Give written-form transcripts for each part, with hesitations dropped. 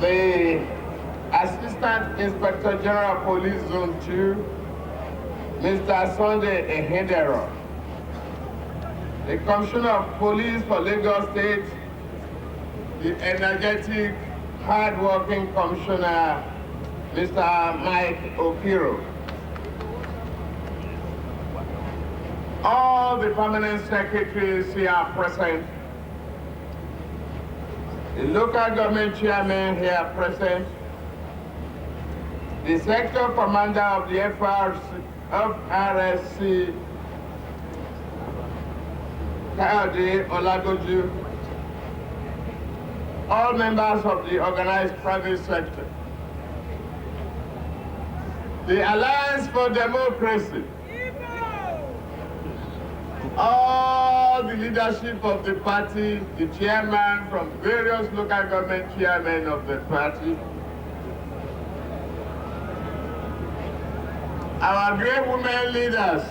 the Assistant Inspector General Police Zone 2, Mr. Sunday Ehendero, the Commissioner of Police for Lagos State, the energetic, hard-working Commissioner, Mr. Mike Okiro, all the permanent secretaries here are present, the local government chairman here present, the sector commander of the FRSC, Kayode Olagoju, all members of the organized private sector, the Alliance for Democracy, all the leadership of the party, the chairman from various local government chairmen of the party, our great women leaders,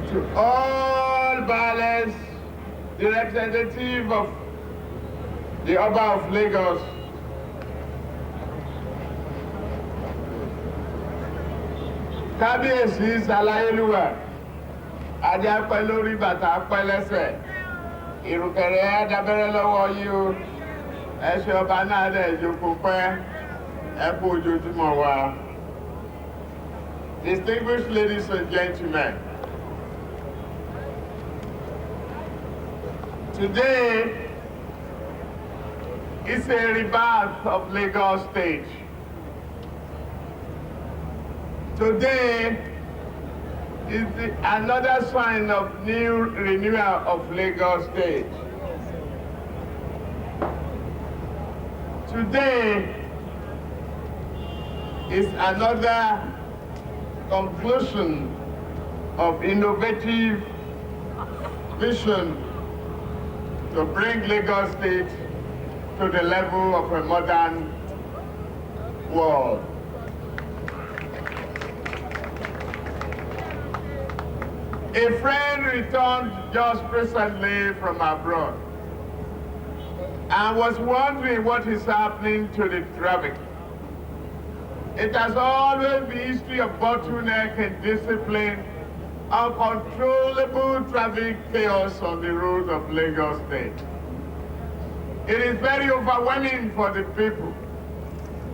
to all balance, the representative of the Oba of Lagos, Kábíyèsí Ṣàláyélúwà, ajá pẹ́ lórí bàtà pẹ́ lẹ́sẹ̀, ìrùkẹ̀rẹ̀ adábẹ́rẹ́ lọ́wọ́ yìí o, ẹṣẹ́ ọba náà dẹ̀ jókòó pẹ́, ẹ kú ojoojúmọ́ wa. Distinguished ladies and gentlemen, today is a rebirth of Lagos State. Today is another sign of new renewal of Lagos State. Today is another conclusion of innovative vision to bring Lagos State to the level of a modern world. A friend returned just recently from abroad and was wondering what is happening to the traffic. It has always been history of bottleneck and discipline, uncontrollable traffic chaos on the road of Lagos State. It is very overwhelming for the people,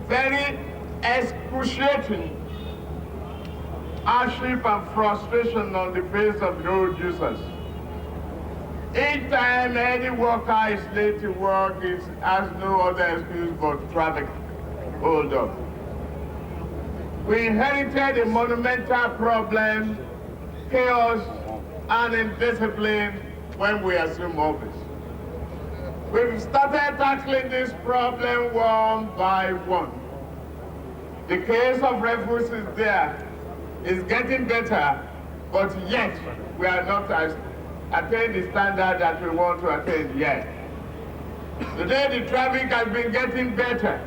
very excruciating hardship and frustration on the face of road users. Each time any worker is late to work, it has no other excuse but traffic hold up. We inherited a monumental problem, chaos, and indiscipline when we assumed office. We've started tackling this problem one by one. The case of refuse is there. It's getting better, but yet we are not attained the standard that we want to attain yet. Today the traffic has been getting better.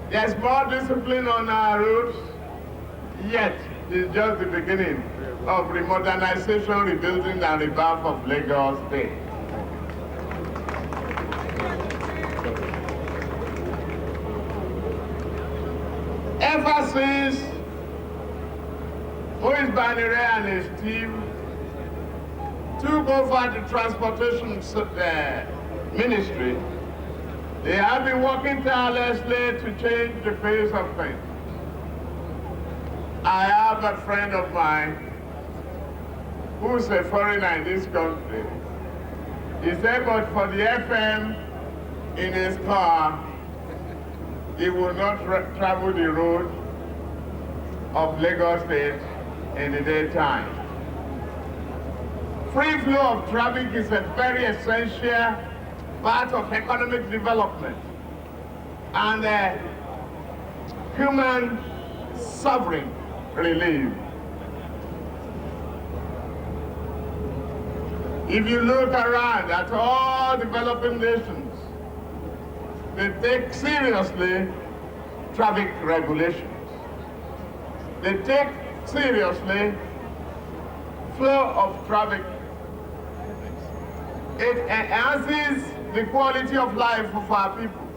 There's more discipline on our roads, yet it's just the beginning of remodernization, rebuilding, and rebirth of Lagos State. Ever since Moise Banire and his team took over the transportation ministry, they have been working tirelessly to change the face of things. I have a friend of mine who's a foreigner in this country. He said, but for the FM in his car, he will not travel the road of Lagos State in the daytime. Free flow of traffic is a very essential part of economic development and human sovereign relief. If you look around at all developing nations, they take seriously traffic regulations. They take seriously flow of traffic It enhances the quality of life of our people.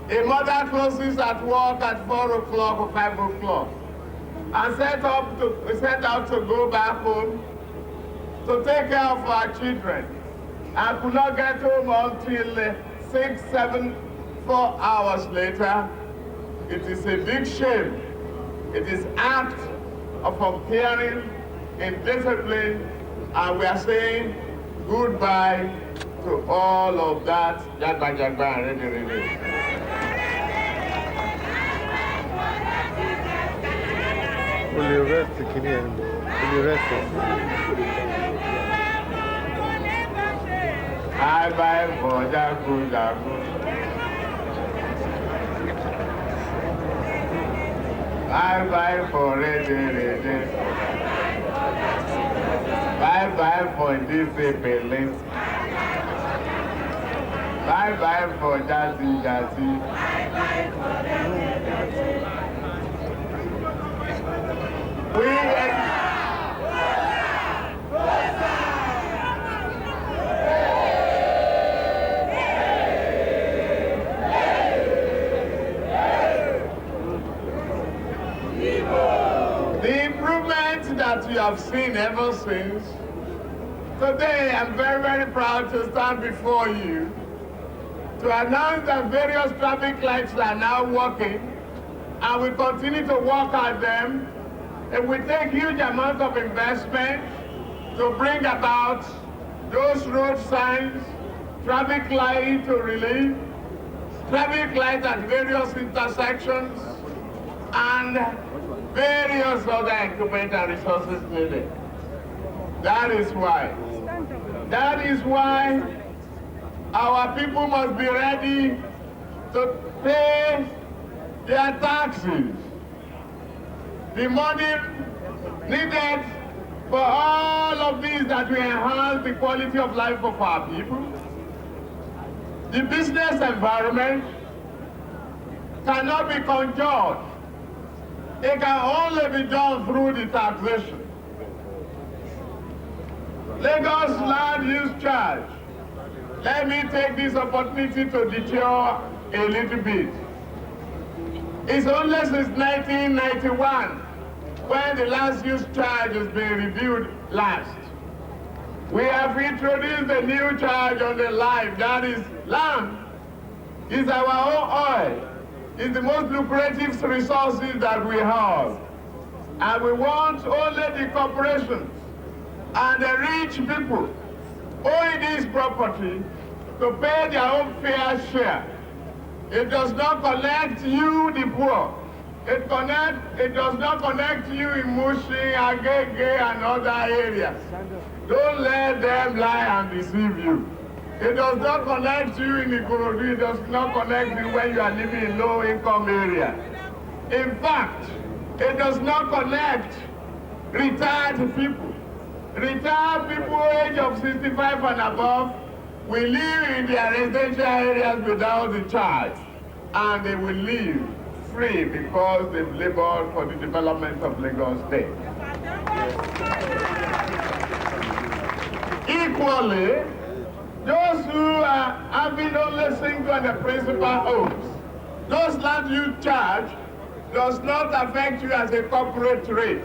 A mother closes at work at 4 o'clock or 5 o'clock and set out to go back home to take care of our children and could not get home until 6, 7, 4 hours later. It is a big shame. It is act of uncaring, indiscipline, and we are saying goodbye to all of that. Jagba, jagba, ready, ready. Will you rest the Kenyan? Will you rest it? Bye-bye for Jagu, Jagu. Bye-bye for ready, ready. Bye-bye for discipline. Bye-bye for jazzy, jazzy. The improvement that we have seen ever since, today I'm very, very proud to stand before you to announce that various traffic lights are now working, and we continue to work at them. And we take huge amounts of investment to bring about those road signs, traffic light to relief, traffic lights at various intersections, and various other equipment and resources needed. That is why our people must be ready to pay their taxes. The money needed for all of these that will enhance the quality of life of our people. The business environment cannot be conjured. It can only be done through the taxation. Lagos land use charge. Let me take this opportunity to detour a little bit. It's only since 1991 when the last use charge has been reviewed last. We have introduced a new charge on the life, that is land. It's our own oil. It's the most lucrative resources that we have. And we want only the corporations and the rich people owning this property to pay their own fair share. It does not connect you, the poor. It does not connect you in Mushi, Agege, and other areas. Don't let them lie and deceive you. It does not connect you in Ikorodu. It does not connect you when you are living in low-income areas. In fact, it does not connect retired people. Retired people age of 65 and above will live in their residential areas without the charge, and they will live free because they've labored for the development of Lagos State. Equally, those who are having only single and the principal homes, those land you charge does not affect you as a corporate rate,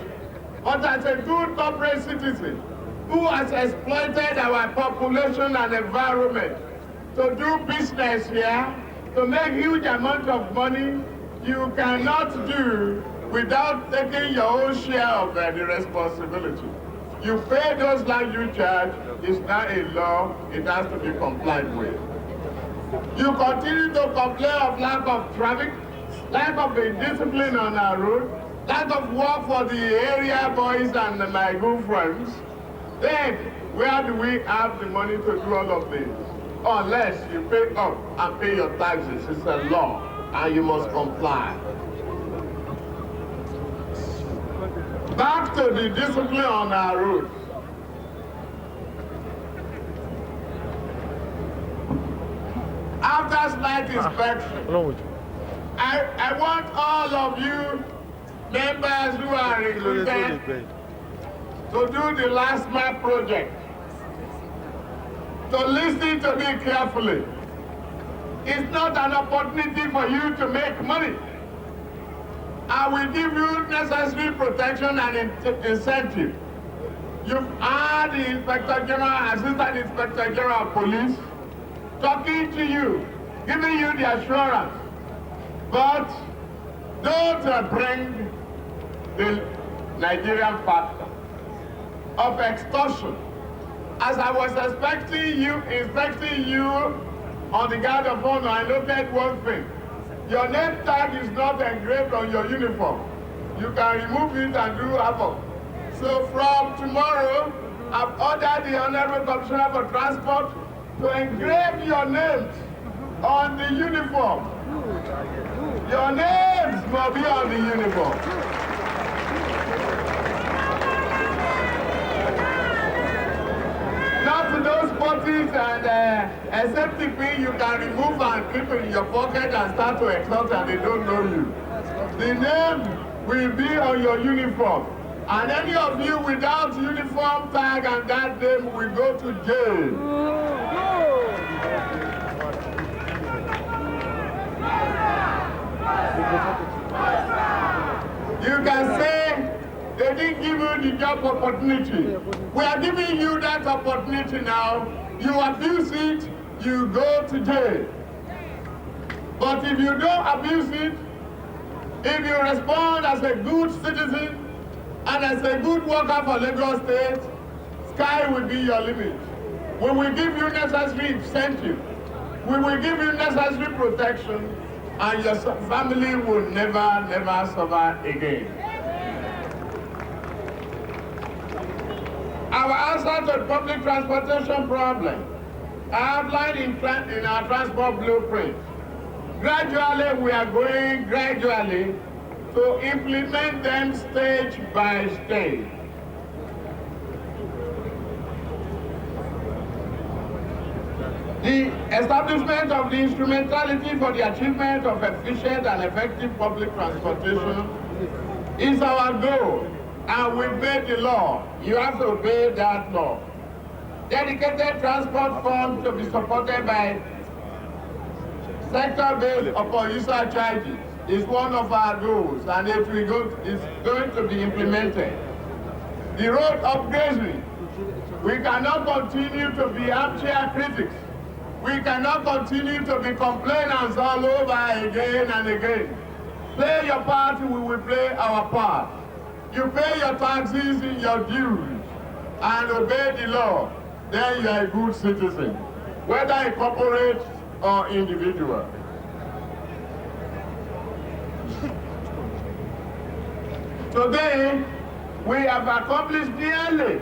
but as a good corporate citizen who has exploited our population and environment to do business here, to make huge amounts of money, you cannot do without taking your own share of the responsibility. You pay those land you charge, it's not a law, it has to be complied with. You continue to complain of lack of traffic, lack of discipline on our road, lack of work for the area boys and my good friends. Then, where do we have the money to do all of this? Unless you pay up and pay your taxes. It's a law, and you must comply. Back to the discipline on our roads. After slight inspection, I want all of you members who are recruited to do the LASTMA project. to listen to me carefully. It's not an opportunity for you to make money. I will give you necessary protection and incentive. You've had the Inspector General, Assistant Inspector General of Police talking to you, giving you the assurance. But don't bring the Nigerian factor of extortion. As I was inspecting you on the guard of honor, I noted one thing. Your name tag is not engraved on your uniform. You can remove it and do havoc. So from tomorrow, I've ordered the Honorable Commissioner for Transport to engrave your names on the uniform. Your names will be on the uniform. Not to those parties and accepting you can remove and keep it in your pocket and start to exalt and they don't know you. The name will be on your uniform. And any of you without uniform tag and that name will go to jail. You can say they didn't give you the job opportunity. We are giving you that opportunity now. You abuse it, you go to jail. But if you don't abuse it, if you respond as a good citizen and as a good worker for Lagos State, sky will be your limit. We will give you necessary incentive. We will give you necessary protection, and your family will never, never suffer again. Our answer to the public transportation problem outlined in our transport blueprint. Gradually, we are going gradually to implement them stage by stage. The establishment of the instrumentality for the achievement of efficient and effective public transportation is our goal, and we obey the law. You have to obey that law. Dedicated transport funds to be supported by sector-based upon user charges is one of our goals, and it is going to be implemented. The road upgrading, we cannot continue to be armchair critics. We cannot continue to be complainants all over again and again. Play your part, we will play our part. You pay your taxes in your dues and obey the law, then you are a good citizen, whether a corporate or individual. Today, we have accomplished nearly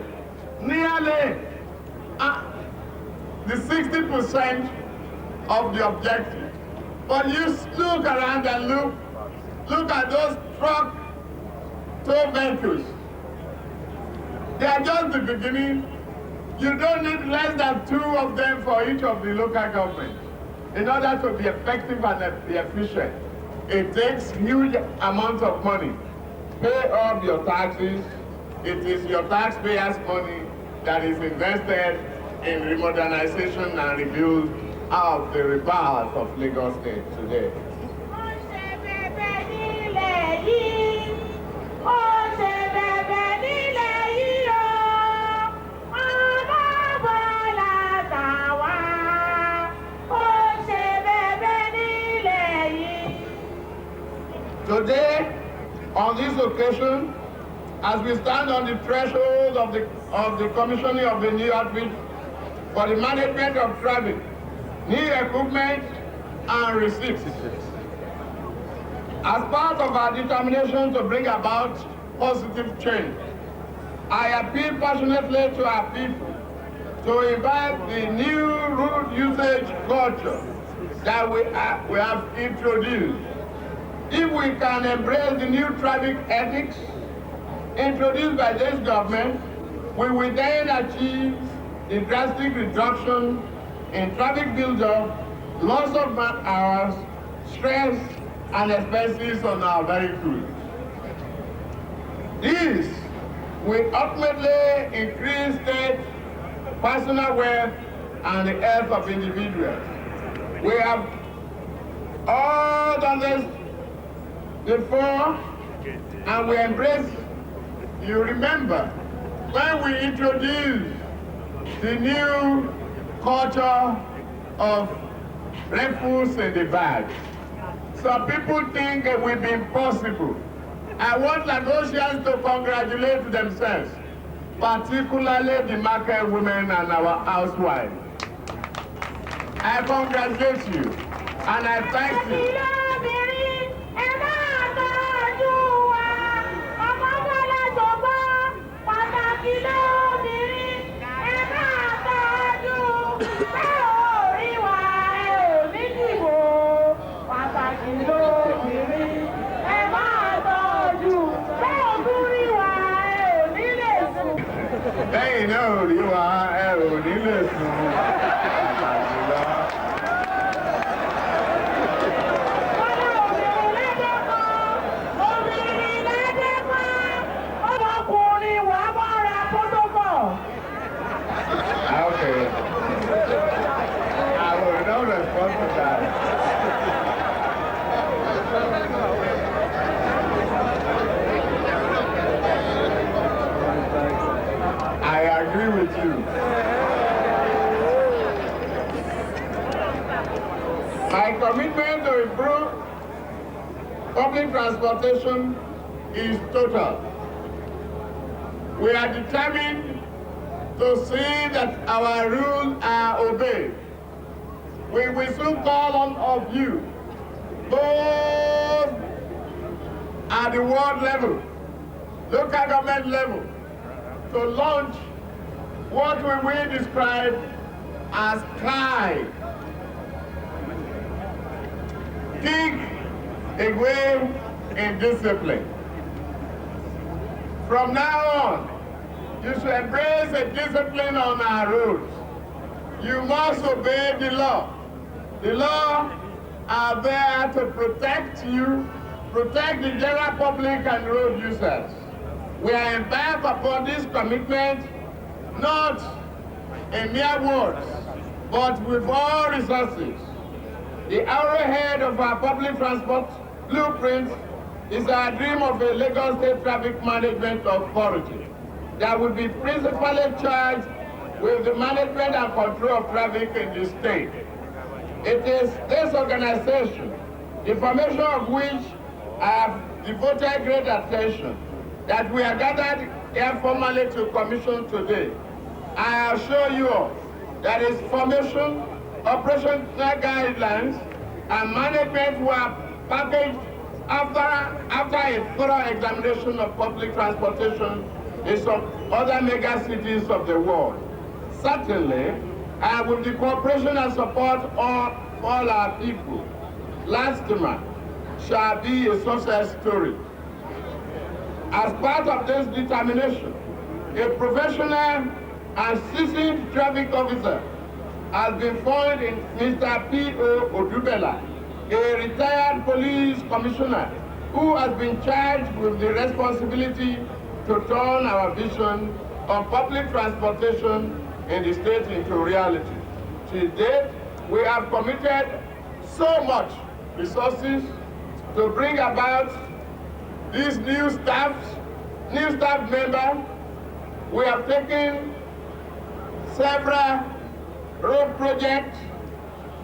the 60% of the objective. But you look around and look at those truck tow vehicles. They are just the beginning. You don't need less than 2 of them for each of the local governments in order to be effective and be efficient. It takes huge amounts of money. Pay off your taxes. It is your taxpayers' money that is invested in remodernization and rebuild of the rebirth of Lagos State today. Today, on this occasion, as we stand on the threshold of the commissioning of the new outfit for the management of traffic, new equipment and receipts, as part of our determination to bring about positive change, I appeal passionately to our people to imbibe the new road usage culture that we have introduced. If we can embrace the new traffic ethics introduced by this government, we will then achieve a drastic reduction in traffic buildup, loss of man hours, stress, and expenses on our vehicles. This will ultimately increase state personal wealth and the health of individuals. We have all done this before, and we embrace. You remember when we introduced the new culture of refuse in the bag. Some people think it will be impossible. I want Lagosians to congratulate themselves, particularly the market women and our housewives. I congratulate you and I thank you. They know you are okay. I will not respond to that. I agree with you. My commitment to improve public transportation is total. We are determined to see that our rules are obeyed. We will soon call on of you, both at the world level, local government level, to launch what we will describe as CLI. Think away in discipline. From now on, you should embrace a discipline on our roads. You must obey the law. The law are there to protect you, protect the general public and road users. We are embarked upon this commitment not in mere words, but with all resources. The arrowhead of our public transport blueprint is our dream of a Lagos State Traffic Management Authority that will be principally charged with the management and control of traffic in the state. It is this organization, the formation of which I have devoted great attention, that we are gathered here formally to commission today. I assure you all that its formation, operational guidelines, and management were packaged after a thorough examination of public transportation in some other mega cities of the world. Certainly, with the cooperation and support of all our people, LASTMA shall be a success story. As part of this determination, a professional and seasoned traffic officer has been formed in Mr. P.O. Odubela, a retired police commissioner who has been charged with the responsibility to turn our vision of public transportation in the state into reality. To date, we have committed so much resources to bring about these new staff members. We have taken several road projects.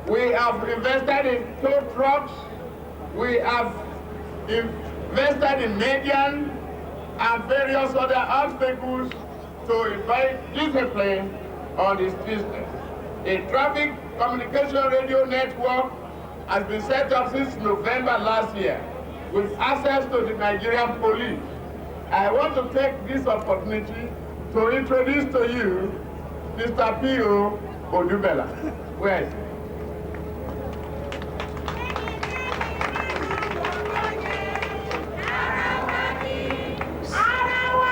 We have invested in tow trucks. We have invested in median and various other obstacles to invite discipline on this business. A traffic communication radio network has been set up since November last year with access to the Nigerian police. I want to take this opportunity to introduce to you Mr. P.O. Odubela. Where is he?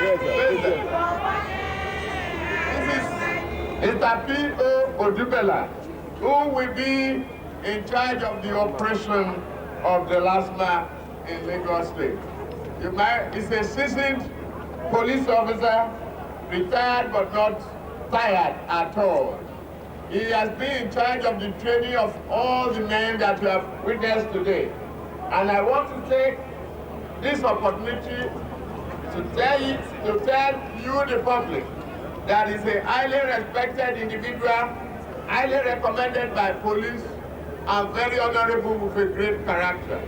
This is Mr. P.O. Odubela, who will be in charge of the operation of the LASTMA in Lagos State. He's a seasoned police officer, retired but not tired at all. He has been in charge of the training of all the men that you have witnessed today. And I want to take this opportunity to tell you, the public, that is a highly respected individual, highly recommended by police, and very honorable with a great character.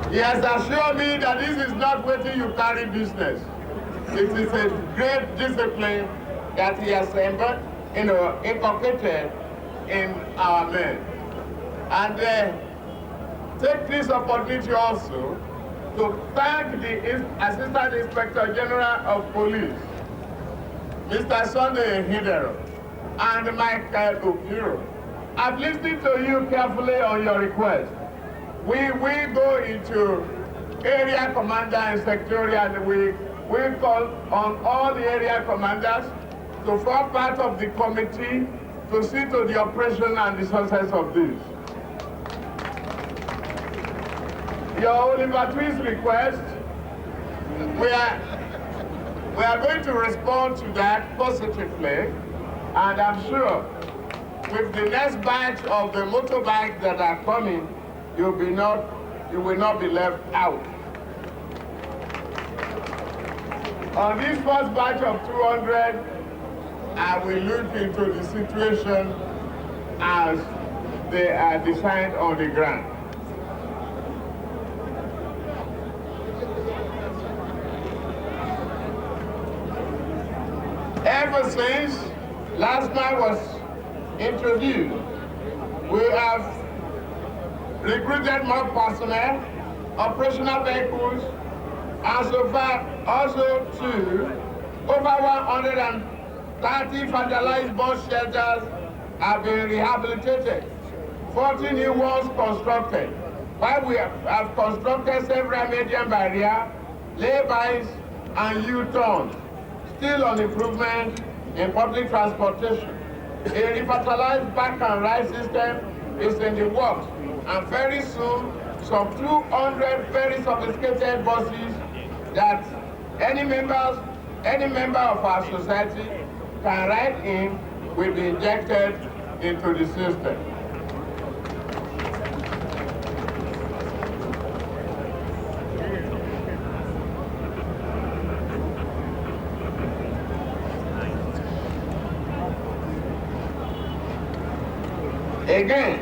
He has assured me that this is not waiting you carry business. It is a great discipline that he has inculcated in our men. And take this opportunity also to thank the Assistant Inspector General of Police, Mr. Sunday Hidero, and Michael Okiro. I've listened to you carefully on your request. We will go into area commander and secretarial, and we call on all the area commanders to form part of the committee to see to the operation and the success of this. Your Oliver Twist request, we are going to respond to that positively, and I'm sure with the next batch of the motorbikes that are coming, you will not be left out. On this first batch of 200, I will look into the situation as they are designed on the ground. Ever since LASTMA was introduced, we have recruited more personnel, operational vehicles, and so far also to over 130 vandalized bus shelters have been rehabilitated, 40 new ones constructed, while we have constructed several median barrier, lay-bys, and U-turns, still on improvement in public transportation. A revitalized back and ride system is in the works, and very soon, some 200 very sophisticated buses that any member of our society can ride in will be injected into the system. Again,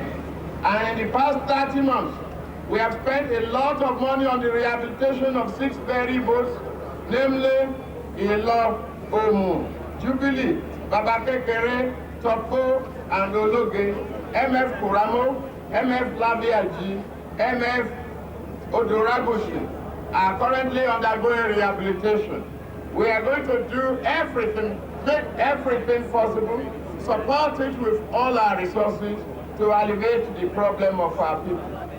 and in the past 30 months, we have spent a lot of money on the rehabilitation of 6 ferry boats, namely Ilo, Omu, Jubilee, Babakekere, Topo, and Ologe, MF Kuramo, MF Labiaji, MF Odoragoshi are currently undergoing rehabilitation. We are going to do everything, make everything possible, support it with all our resources to alleviate the problem of our people.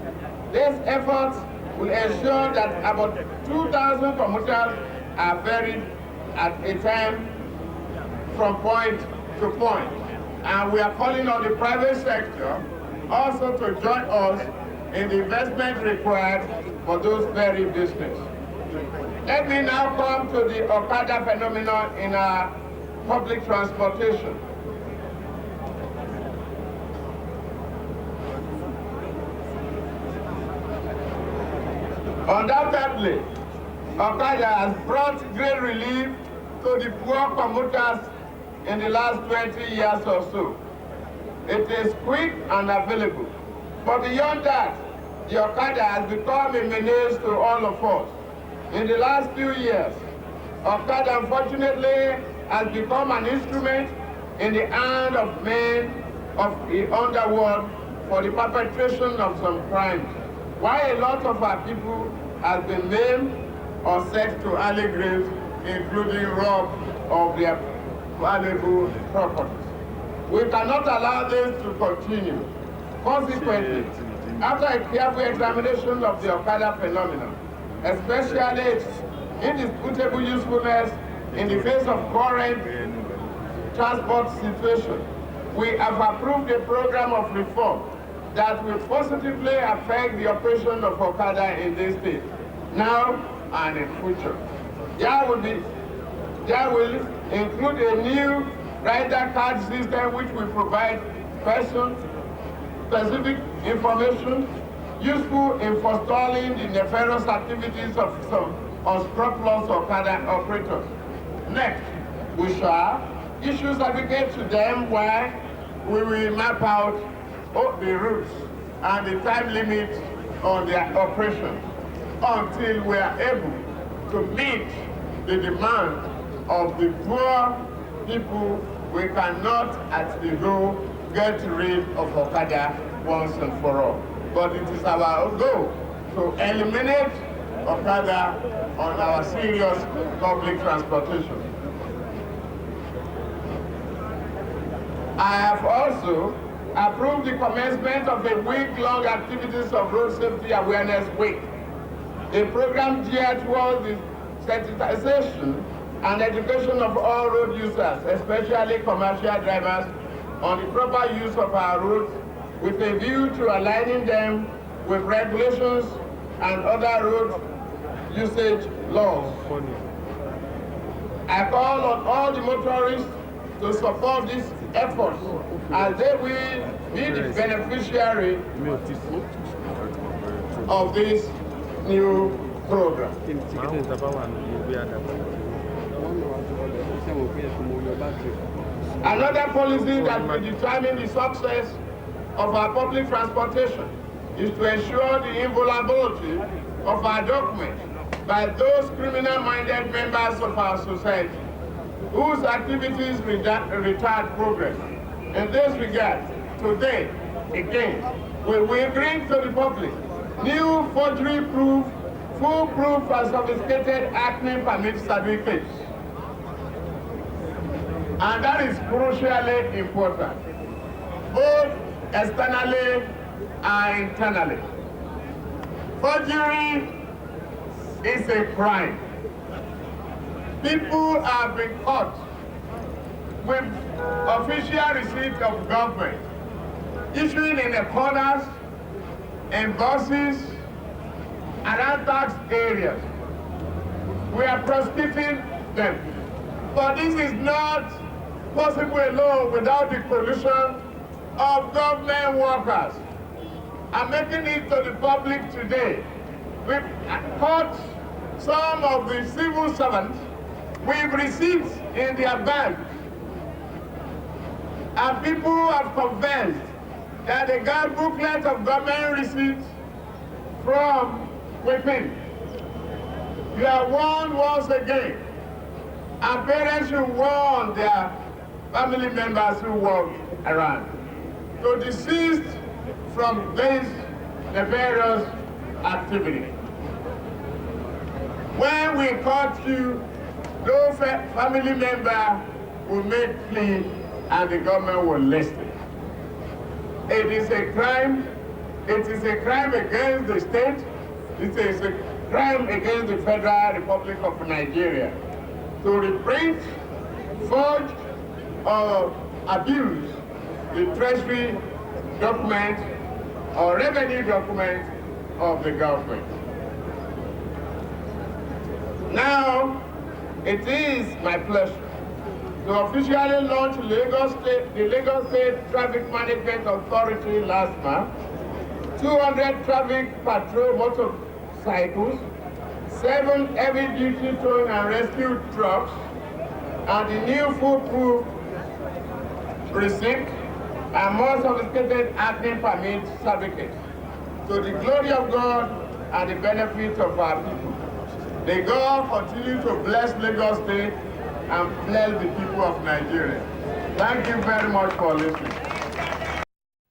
This effort will ensure that about 2,000 commuters are ferried at a time from point to point. And we are calling on the private sector also to join us in the investment required for those ferry business. Let me now come to the Okada phenomenon in our public transportation. Undoubtedly, Okada has brought great relief to the poor commuters in the last 20 years or so. It is quick and available. But beyond that, the Okada has become a menace to all of us. In the last few years, Okada unfortunately has become an instrument in the hand of men of the underworld for the perpetration of some crimes, while a lot of our people have been maimed or sent to early graves, including robbed of their valuable properties. We cannot allow this to continue. Consequently, after a careful examination of the Okada phenomenon, especially its indisputable usefulness in the face of current transport situation, we have approved a program of reform that will positively affect the operation of Okada in this state, now and in future. There will be That will include a new rider card system which will provide person-specific information useful in forestalling the nefarious activities of some unscrupulous Okada operators. Next, we shall issue certificates to them where we will map out the routes and the time limit on their operations until we are able to meet the demand of the poor people. We cannot at the go get rid of Okada once and for all. But it is our goal to eliminate Okada on our serious public transportation. I have also approved the commencement of a week-long activities of Road Safety Awareness Week, a program geared towards the sensitization and education of all road users, especially commercial drivers, on the proper use of our roads with a view to aligning them with regulations and other road usage laws. I call on all the motorists to support these efforts as they will be the beneficiary of this new program. Another policy that will determine the success of our public transportation is to ensure the inviolability of our documents by those criminal-minded members of our society whose activities retard progress. In this regard, today, again, we will bring to the public new forgery-proof, foolproof and sophisticated acne permit certificates. And that is crucially important, both externally and internally. Forgery is a crime. People have been caught with official receipt of government, issuing in the corners, in buses, around tax areas. We are prosecuting them. But this is not possible alone without the coalition of government workers. I'm making it to the public today. We've caught some of the civil servants with receipts in their bag. And people have confessed that they got booklets of government receipts from within. You are warned once again. And parents should warn their family members who walk around to desist from this nefarious activity. When we caught you, no family member will make plea and the government will listen. It is a crime. It is a crime against the state. It is a crime against the Federal Republic of Nigeria to reprint, forge, or abuse the treasury document or revenue document of the government. Now, it is my pleasure to officially launch the Lagos State Traffic Management Authority LASTMA, 200 traffic patrol motorcycles, 7 heavy-duty towing and rescue trucks, and the new foolproof receipt and more sophisticated acting permit certificates to the glory of God and the benefit of our people. May God continue to bless Lagos State and bless the people of Nigeria. Thank you very much for listening.